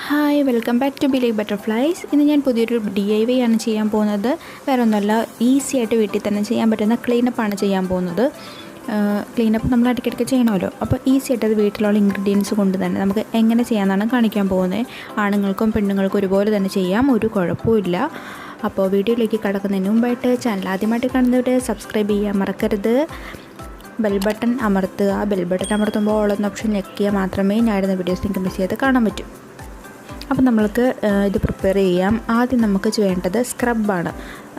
Hi, welcome back to ബെലികെബutterflies. ഇന്ന് ഞാൻ പുതിയൊരു DIY ആണ് ചെയ്യാൻ പോകുന്നത്. വേറെ ഒന്നുമല്ല, ഈസി ആയിട്ട് വീട്ടിൽ തന്നെ ചെയ്യാൻ പറ്റുന്ന ക്ലീനപ്പാണ് ചെയ്യാൻ പോകുന്നത്. ക്ലീനപ്പ് നമ്മൾ ഇടയ്ക്കിടയ്ക്ക് ചെയ്യണമല്ലോ. അപ്പോൾ ഈസി ആയിട്ട് അത് വീട്ടിലുള്ള ഇൻഗ്രീഡിയൻസ് കൊണ്ട് തന്നെ നമുക്ക് എങ്ങനെ ചെയ്യാമെന്നാണ് കാണിക്കാൻ പോകുന്നത്. ആണുങ്ങൾക്കും പെണ്ണുങ്ങൾക്കും ഒരുപോലെ തന്നെ ചെയ്യാം, ഒരു കുഴപ്പമില്ല. അപ്പോൾ വീഡിയോയിലേക്ക് കടക്കുന്നതിന് മുമ്പായിട്ട് ചാനൽ ആദ്യമായിട്ട് കാണുന്നവർ സബ്സ്ക്രൈബ് ചെയ്യാൻ മറക്കരുത്. ബെൽ ബട്ടൺ അമർത്തുക. ബെൽ ബട്ടൺ അമർത്തുമ്പോൾ ഓൾ എന്ന ഓപ്ഷൻ ഞെക്കിയാൽ മാത്രമേ ഞാൻ ഇടുന്ന വീഡിയോസ് നിങ്ങൾക്ക് മിസ് ചെയ്ത് കാണാൻ പറ്റൂ. അപ്പോൾ നമ്മൾക്ക് ഇത് പ്രിപ്പയർ ചെയ്യാം. ആദ്യം നമുക്ക് വേണ്ടത് സ്ക്രബാണ്.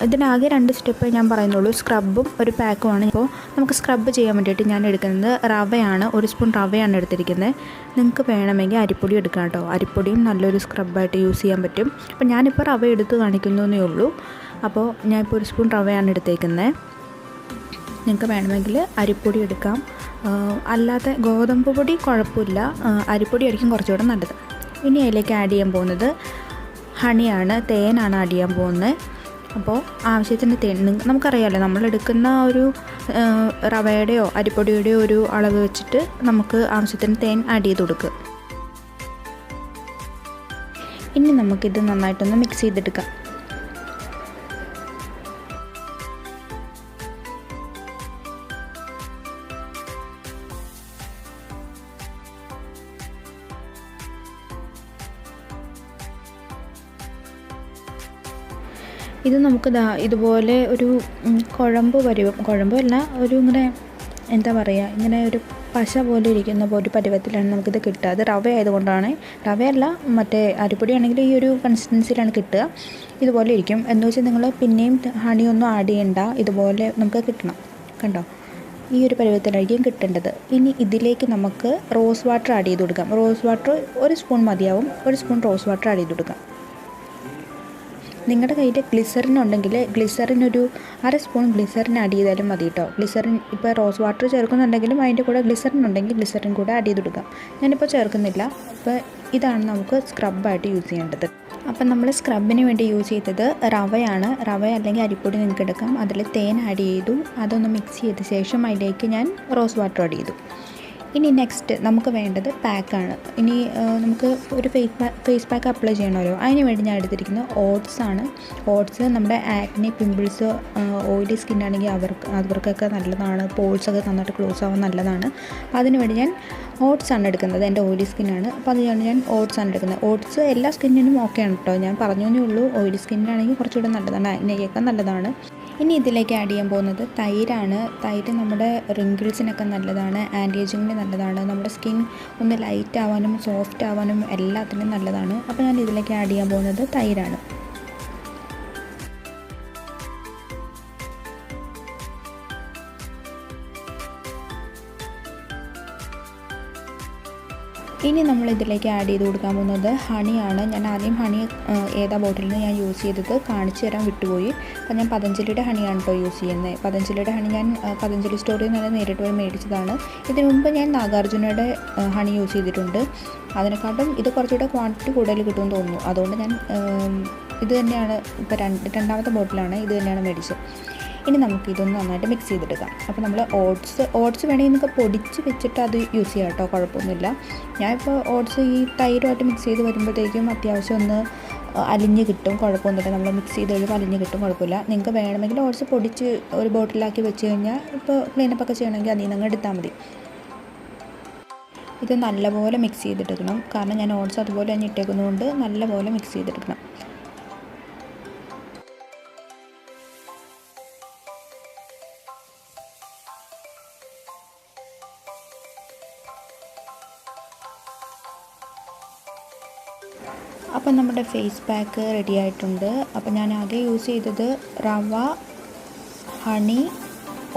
ഇതിനാകെ 2 സ്റ്റെപ്പ് ഞാൻ പറയുന്നുള്ളൂ, സ്ക്രബും ഒരു പാക്കുമാണ്. ഇപ്പോൾ നമുക്ക് സ്ക്രബ് ചെയ്യാൻ വേണ്ടിയിട്ട് ഞാൻ എടുക്കുന്നത് റവയാണ്. 1 സ്പൂൺ റവയാണ് എടുത്തിരിക്കുന്നത്. നിങ്ങൾക്ക് വേണമെങ്കിൽ അരിപ്പൊടി എടുക്കാം കേട്ടോ. അരിപ്പൊടിയും നല്ലൊരു സ്ക്രബായിട്ട് യൂസ് ചെയ്യാൻ പറ്റും. അപ്പോൾ ഞാനിപ്പോൾ റവ എടുത്ത് കാണിക്കുന്നേ ഉള്ളൂ. അപ്പോൾ ഞാനിപ്പോൾ 1 സ്പൂൺ റവയാണ് എടുത്തേക്കുന്നത്. നിങ്ങൾക്ക് വേണമെങ്കിൽ അരിപ്പൊടി എടുക്കാം. അല്ലാതെ ഗോതമ്പ് പൊടി കുഴപ്പമില്ല, അരിപ്പൊടി ആയിരിക്കും കുറച്ചുകൂടെ നല്ലത്. ഇനി അതിലേക്ക് ആഡ് ചെയ്യാൻ പോകുന്നത് ഹണിയാണ്, തേനാണ് ആഡ് ചെയ്യാൻ പോകുന്നത്. അപ്പോൾ ആവശ്യത്തിന് തേൻ നമുക്കറിയാമല്ലോ, നമ്മളെടുക്കുന്ന ഒരു റവയുടെയോ അരിപ്പൊടിയുടെയോ ഒരു അളവ് വെച്ചിട്ട് നമുക്ക് ആവശ്യത്തിന് തേൻ ആഡ് ചെയ്ത് കൊടുക്കുക. ഇനി നമുക്കിത് നന്നായിട്ടൊന്ന് മിക്സ് ചെയ്തെടുക്കാം. ഇത് നമുക്ക് ഇതുപോലെ ഒരു കുഴമ്പല്ല, ഒരു ഇങ്ങനെ എന്താ പറയുക, ഇങ്ങനെ ഒരു പശ പോലെ ഇരിക്കുന്ന ഒരു പരുവത്തിലാണ് നമുക്കിത് കിട്ടുക. അത് റവ ആയതുകൊണ്ടാണ്. റവയല്ല, മറ്റേ അരിപ്പൊടി ആണെങ്കിൽ ഈ ഒരു കൺസിസ്റ്റൻസിയിലാണ് കിട്ടുക. ഇതുപോലെ ഇരിക്കും. എന്ന് വെച്ചാൽ നിങ്ങൾ പിന്നെയും ഹണിയൊന്നും ആഡ് ചെയ്യണ്ട, ഇതുപോലെ നമുക്ക് കിട്ടണം. കണ്ടോ, ഈ ഒരു പരുവത്തിലായിരിക്കും കിട്ടേണ്ടത്. ഇനി ഇതിലേക്ക് നമുക്ക് റോസ് വാട്ടർ ആഡ് ചെയ്ത് കൊടുക്കാം. റോസ് വാട്ടർ 1 സ്പൂൺ മതിയാവും. 1 സ്പൂൺ റോസ് വാട്ടർ ആഡ് ചെയ്ത് കൊടുക്കാം. നിങ്ങളുടെ കയ്യിൽ ഗ്ലിസറിൻ ഉണ്ടെങ്കിൽ ഗ്ലിസറിൻ ഒരു 1/2 സ്പൂൺ ഗ്ലിസറിൻ ആഡ് ചെയ്താലും മതി കേട്ടോ. ഗ്ലിസറിൻ ഇപ്പോൾ റോസ് വാട്ടർ ചേർക്കുന്നുണ്ടെങ്കിലും അതിൻ്റെ കൂടെ ഗ്ലിസറിൻ ഉണ്ടെങ്കിൽ ഗ്ലിസറിൻ കൂടെ ആഡ് ചെയ്ത് കൊടുക്കാം. ഞാനിപ്പോൾ ചേർക്കുന്നില്ല. അപ്പോൾ ഇതാണ് നമുക്ക് സ്ക്രബായിട്ട് യൂസ് ചെയ്യേണ്ടത്. അപ്പം നമ്മൾ സ്ക്രബിന് വേണ്ടി യൂസ് ചെയ്തത് റവയാണ്. റവ അല്ലെങ്കിൽ അരിപ്പൊടി നിങ്ങൾക്ക് എടുക്കാം. അതിൽ തേൻ ആഡ് ചെയ്തു. അതൊന്ന് മിക്സ് ചെയ്ത ശേഷം അതിലേക്ക് ഞാൻ റോസ് വാട്ടർ ആഡ് ചെയ്തു. ഇനി നെക്സ്റ്റ് നമുക്ക് വേണ്ടത് പാക്കാണ്. ഇനി നമുക്ക് ഒരു ഫേസ് പാക്ക് അപ്ലൈ ചെയ്യണമല്ലോ. അതിന് വേണ്ടി ഞാൻ എടുത്തിരിക്കുന്നത് ഓട്സാണ്. ഓട്സ് നമ്മുടെ ആക്നെ, പിമ്പിൾസ്, ഓയിലി സ്കിന്നാണെങ്കിൽ അവർക്കൊക്കെ നല്ലതാണ്. പോൾസൊക്കെ നന്നായിട്ട് ക്ലോസ് ആവാൻ നല്ലതാണ്. അതിന് വേണ്ടി ഞാൻ ഓട്സാണ് എടുക്കുന്നത്. എൻ്റെ ഓയിലി സ്കിന്നാണ്. അപ്പോൾ അതുകൊണ്ട് ഞാൻ ഓട്സാണ് എടുക്കുന്നത്. ഓട്സ് എല്ലാ സ്കിന്നിനും ഓക്കെയാണ് കേട്ടോ. ഞാൻ പറഞ്ഞേ ഉള്ളൂ, ഓയിലി സ്കിന്നിനാണെങ്കിൽ കുറച്ചുകൂടെ നല്ലതാണ്, ആക്നെയൊക്കെ നല്ലതാണ്. ഇനി ഇതിലേക്ക് ആഡ് ചെയ്യാൻ പോകുന്നത് തൈരാണ്. തൈര് നമ്മുടെ റിങ്കിൾസിനൊക്കെ നല്ലതാണ്, ആൻറ്റി ഏജിങ്ങിന് നല്ലതാണ്. നമ്മുടെ സ്കിൻ ഒന്ന് ലൈറ്റ് ആവാനും സോഫ്റ്റ് ആവാനും എല്ലാത്തിനും നല്ലതാണ്. അപ്പോൾ ഞാൻ ഇതിലേക്ക് ആഡ് ചെയ്യാൻ പോകുന്നത് തൈരാണ്. ഇനി നമ്മൾ ഇതിലേക്ക് ആഡ് ചെയ്ത് കൊടുക്കാൻ പോകുന്നത് ഹണിയാണ്. ഞാൻ ആദ്യം ഹണി ഏതാ ബോട്ടിലിൽ നിന്ന് ഞാൻ യൂസ് ചെയ്തത് കാണിച്ചു തരാൻ വിട്ടുപോയി. അപ്പോൾ ഞാൻ പതഞ്ജലിയുടെ ഹണിയാണ് കേട്ടോ യൂസ് ചെയ്യുന്നത്. പതഞ്ജലിയുടെ ഹണി ഞാൻ പതഞ്ജലി സ്റ്റോറിൽ നിന്ന് നേരിട്ട് പോയി മേടിച്ചതാണ്. ഇതിനു മുമ്പ് ഞാൻ നാഗാർജുനയുടെ ഹണി യൂസ് ചെയ്തിട്ടുണ്ട്. അതിനെക്കാട്ടും ഇത് കുറച്ചുകൂടെ ക്വാണ്ടിറ്റി കൂടുതൽ കിട്ടുമെന്ന് തോന്നുന്നു. അതുകൊണ്ട് ഞാൻ ഇത് തന്നെയാണ്, ഇപ്പോൾ രണ്ടാമത്തെ ബോട്ടിലാണ്, ഇത് തന്നെയാണ് മേടിച്ചത്. ഇനി നമുക്ക് ഇതൊന്ന് നന്നായിട്ട് മിക്സ് ചെയ്തെടുക്കാം. അപ്പോൾ നമ്മൾ ഓട്സ് വേണമെങ്കിൽ നിങ്ങൾക്ക് പൊടിച്ച് വെച്ചിട്ട് അത് യൂസ് ചെയ്യാം കേട്ടോ, കുഴപ്പമൊന്നുമില്ല. ഞാനിപ്പോൾ ഓട്സ് ഈ തൈരുമായിട്ട് മിക്സ് ചെയ്ത് വരുമ്പോഴത്തേക്കും അത്യാവശ്യം ഒന്ന് അലിഞ്ഞ് കിട്ടും, കുഴപ്പമൊന്നുമില്ല. നമ്മൾ മിക്സ് ചെയ്ത് കഴിയുമ്പോൾ അലിഞ്ഞ് കിട്ടും, കുഴപ്പമില്ല. നിങ്ങൾക്ക് വേണമെങ്കിൽ ഓട്സ് പൊടിച്ച് ഒരു ബോട്ടിലാക്കി വെച്ച് കഴിഞ്ഞാൽ ഇപ്പോൾ ക്ലീനപ്പൊക്കെ ചെയ്യണമെങ്കിൽ അതിൽ നിന്ന് എടുത്താൽ മതി. ഇത് നല്ലപോലെ മിക്സ് ചെയ്തെടുക്കണം, കാരണം ഞാൻ ഓട്സ് അതുപോലെ തന്നെ ഇട്ടേക്കുന്നതുകൊണ്ട് നല്ലപോലെ മിക്സ് ചെയ്തെടുക്കണം. അപ്പം നമ്മുടെ ഫേസ് പാക്ക് റെഡി ആയിട്ടുണ്ട്. അപ്പോൾ ഞാൻ ആകെ യൂസ് ചെയ്തത് റവ, ഹണി,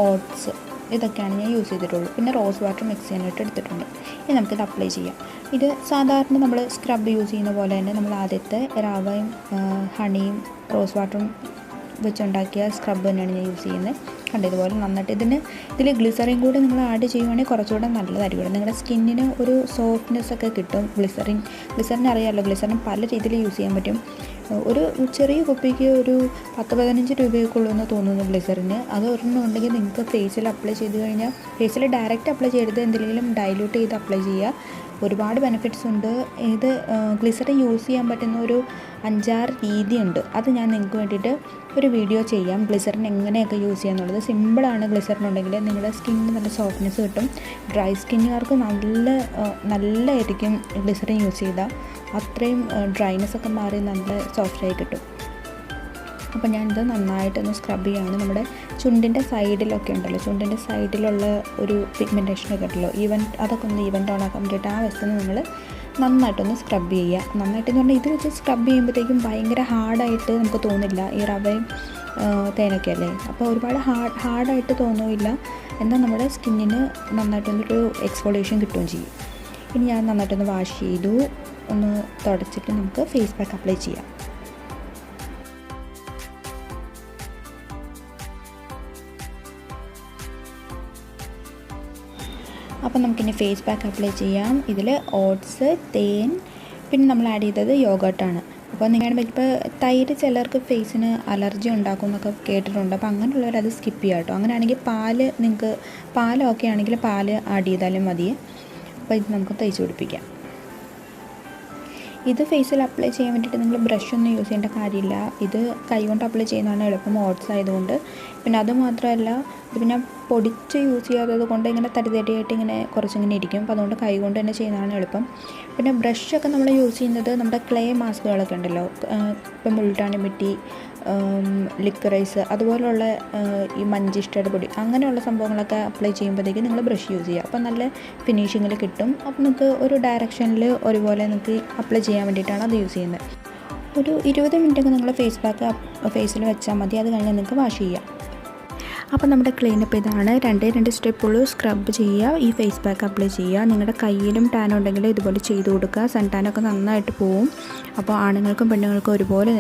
ഓട്സ്, ഇതൊക്കെയാണ് ഞാൻ യൂസ് ചെയ്തിട്ടുള്ളൂ. പിന്നെ റോസ് വാട്ടർ മിക്സ് ചെയ്യാനായിട്ട് എടുത്തിട്ടുണ്ട്. ഇനി നമുക്കിത് അപ്ലൈ ചെയ്യാം. ഇത് സാധാരണ നമ്മൾ സ്ക്രബ് യൂസ് ചെയ്യുന്ന പോലെ തന്നെ നമ്മൾ ആദ്യത്തെ റവയും ഹണിയും റോസ് വാട്ടറും വെച്ചുണ്ടാക്കിയ സ്ക്രബ് തന്നെയാണ് ഞാൻ യൂസ് ചെയ്യുന്നത്. കണ്ടോ, ഇതുപോലെ നന്നായിട്ട് ഇതിൽ ഗ്ലിസറിൻ കൂടി നിങ്ങൾ ആഡ് ചെയ്യുവാണെങ്കിൽ കുറച്ചുകൂടെ നല്ലതായിരിക്കും. നിങ്ങളുടെ സ്കിന്നിന് ഒരു സോഫ്റ്റ്നെസ് ഒക്കെ കിട്ടും. ഗ്ലിസറിൻ അറിയാമല്ലോ, ഗ്ലിസറിൻ പല രീതിയിൽ യൂസ് ചെയ്യാൻ പറ്റും. ഒരു ചെറിയ കുപ്പിക്ക് ഒരു 10-15 രൂപയൊക്കെ ഉള്ളൂ എന്ന് തോന്നുന്നു ഗ്ലിസറിന്. അത് ഒരെണ്ണം ഉണ്ടെങ്കിൽ നിങ്ങൾക്ക് ഫേസിൽ അപ്ലൈ ചെയ്ത് കഴിഞ്ഞാൽ, ഫേസിൽ ഡയറക്റ്റ് അപ്ലൈ ചെയ്യരുത്, എന്തെങ്കിലും ഡൈല്യൂട്ട് ചെയ്ത് അപ്ലൈ ചെയ്യുക. ഒരുപാട് ബെനിഫിറ്റ്സ് ഉണ്ട്. ഇത് ഗ്ലിസറിൻ യൂസ് ചെയ്യാൻ പറ്റുന്ന ഒരു 5-6 രീതിയുണ്ട്. അത് ഞാൻ നിങ്ങൾക്ക് വേണ്ടിയിട്ട് ഒരു വീഡിയോ ചെയ്യാം. ഗ്ലിസറിൻ എങ്ങനെയൊക്കെ യൂസ് ചെയ്യാന്നുള്ളത്. സിമ്പിളാണ്. ഗ്ലിസറിൻ ഉണ്ടെങ്കിൽ നിങ്ങളുടെ സ്കിന്നിന് നല്ല സോഫ്റ്റ്നെസ് കിട്ടും. ഡ്രൈ സ്കിന്നുകാർക്ക് നല്ലതായിരിക്കും ഗ്ലിസറിൻ യൂസ് ചെയ്താൽ. അത്രയും ഡ്രൈനെസ്സൊക്കെ മാറി നല്ല സോഫ്റ്റായി കിട്ടും. അപ്പോൾ ഞാനിത് നന്നായിട്ടൊന്ന് സ്ക്രബ് ചെയ്യുകയാണ്. നമ്മുടെ ചുണ്ടിൻ്റെ സൈഡിലൊക്കെ ഉണ്ടല്ലോ, ചുണ്ടിൻ്റെ സൈഡിലുള്ള ഒരു പിഗ്മെൻറ്റേഷനൊക്കെ ഉണ്ടല്ലോ, അതൊക്കെ ഒന്ന് ഈവൻ ടോൺ ആക്കാൻ വേണ്ടിയിട്ട് ആ വശത്ത് നിങ്ങൾ നന്നായിട്ടൊന്ന് സ്ക്രബ് ചെയ്യുക. നന്നായിട്ടെന്ന് പറഞ്ഞാൽ ഇത് വെച്ച് സ്ക്രബ് ചെയ്യുമ്പോഴത്തേക്കും ഭയങ്കര ഹാർഡായിട്ട് നമുക്ക് തോന്നില്ല. ഈ റവയും തേനൊക്കെ അല്ലേ, അപ്പോൾ ഒരുപാട് ഹാർഡായിട്ട് തോന്നില്ല. എന്നാൽ നമ്മുടെ സ്കിന്നിന് നന്നായിട്ടൊന്നൊരു എക്സ്ഫോളിയേഷൻ കിട്ടുകയും ചെയ്യും. ഇനി ഞാൻ നന്നായിട്ടൊന്ന് വാഷ് ചെയ്തു. ഒന്ന് തുടച്ചിട്ട് നമുക്ക് ഫേസ് പാക്ക് അപ്ലൈ ചെയ്യാം. അപ്പോൾ നമുക്കിനി ഫേസ് പാക്ക് അപ്ലൈ ചെയ്യാം. ഇതിൽ ഓട്സ്, തേൻ, പിന്നെ നമ്മൾ ആഡ് ചെയ്തത് യോഗട്ടാണ്. അപ്പോൾ നിങ്ങളുടെ ഇപ്പോൾ തൈര് ചിലർക്ക് ഫേസിന് അലർജി ഉണ്ടാക്കും എന്നൊക്കെ കേട്ടിട്ടുണ്ട്. അപ്പോൾ അങ്ങനെയുള്ളവർ അത് സ്കിപ്പ് ചെയ്യാം കേട്ടോ. അങ്ങനെയാണെങ്കിൽ പാലൊക്കെ ആണെങ്കിൽ പാല് ആഡ് ചെയ്താലും മതി. അപ്പോൾ ഇത് നമുക്ക് തേച്ച് പിടിപ്പിക്കാം. ഇത് ഫേസിൽ അപ്ലൈ ചെയ്യാൻ വേണ്ടിയിട്ട് നിങ്ങൾ ബ്രഷൊന്നും യൂസ് ചെയ്യേണ്ട കാര്യമില്ല. ഇത് കൈകൊണ്ട് അപ്ലൈ ചെയ്യുന്നതാണ് എളുപ്പം, ഓട്സ് ആയതുകൊണ്ട്. പിന്നെ അതുമാത്രമല്ല, ഇത് പിന്നെ പൊടിച്ച് യൂസ് ചെയ്യാത്തത് കൊണ്ട് ഇങ്ങനെ തടിയായിട്ട് ഇങ്ങനെ കുറച്ചിങ്ങനെ ഇരിക്കും. അപ്പോൾ അതുകൊണ്ട് കൈ കൊണ്ട് തന്നെ ചെയ്യുന്നതാണ് എളുപ്പം. പിന്നെ ബ്രഷൊക്കെ നമ്മൾ യൂസ് ചെയ്യുന്നത് നമ്മുടെ ക്ലേ മാസ്കുകളൊക്കെ ഉണ്ടല്ലോ, ഇപ്പം മുൾട്ടാണി മിട്ടി, ലിക്വറൈസ്, അതുപോലുള്ള ഈ മഞ്ചിഷ്ടയുടെ പൊടി, അങ്ങനെയുള്ള സംഭവങ്ങളൊക്കെ അപ്ലൈ ചെയ്യുമ്പോഴത്തേക്കും നിങ്ങൾ ബ്രഷ് യൂസ് ചെയ്യുക. അപ്പോൾ നല്ല ഫിനിഷിങ്ങിൽ കിട്ടും. അപ്പോൾ നിങ്ങൾക്ക് ഒരു ഡയറക്ഷനിൽ ഒരുപോലെ നിങ്ങൾക്ക് അപ്ലൈ ചെയ്യാൻ വേണ്ടിയിട്ടാണ് അത് യൂസ് ചെയ്യുന്നത്. ഒരു 20 മിനിറ്റൊക്കെ നിങ്ങൾ ഫേസ് പാക്ക് ഫേസിൽ വെച്ചാൽ മതി. അത് കഴിഞ്ഞ് നിങ്ങൾക്ക് വാഷ് ചെയ്യാം. അപ്പോൾ നമ്മുടെ ക്ലീനപ്പ് ഇതാണ്. 2 സ്റ്റെപ്പുള്ളൂ. സ്ക്രബ് ചെയ്യുക, ഈ ഫേസ് പാക്ക് അപ്ലൈ ചെയ്യുക. നിങ്ങളുടെ കയ്യിലും ടാൻ ഉണ്ടെങ്കിൽ ഇതുപോലെ ചെയ്ത് കൊടുക്കുക. സൺടാനൊക്കെ നന്നായിട്ട് പോവും. അപ്പോൾ ആണുങ്ങൾക്കും പെണ്ണുങ്ങൾക്കും ഒരുപോലെ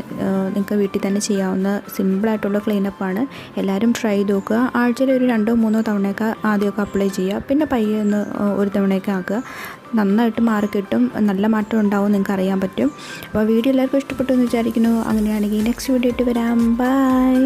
നിങ്ങൾക്ക് വീട്ടിൽ തന്നെ ചെയ്യാവുന്ന സിമ്പിളായിട്ടുള്ള ക്ലീനപ്പാണ്. എല്ലാവരും ട്രൈ ചെയ്ത് നോക്കുക. ആഴ്ചയിൽ ഒരു 2-3 തവണയൊക്കെ ആദ്യമൊക്കെ അപ്ലൈ ചെയ്യുക. പിന്നെ പയ്യെ ഒന്ന് ഒരു തവണയൊക്കെ ആക്കുക. നന്നായിട്ട് മാറി കിട്ടും. നല്ല മാറ്റം ഉണ്ടാവും, നിങ്ങൾക്ക് അറിയാൻ പറ്റും. അപ്പോൾ വീഡിയോ എല്ലാവർക്കും ഇഷ്ടപ്പെട്ടു എന്ന് വിചാരിക്കുന്നു. അങ്ങനെയാണെങ്കിൽ നെക്സ്റ്റ് വീഡിയോ ആയിട്ട് വരാം. ബൈ.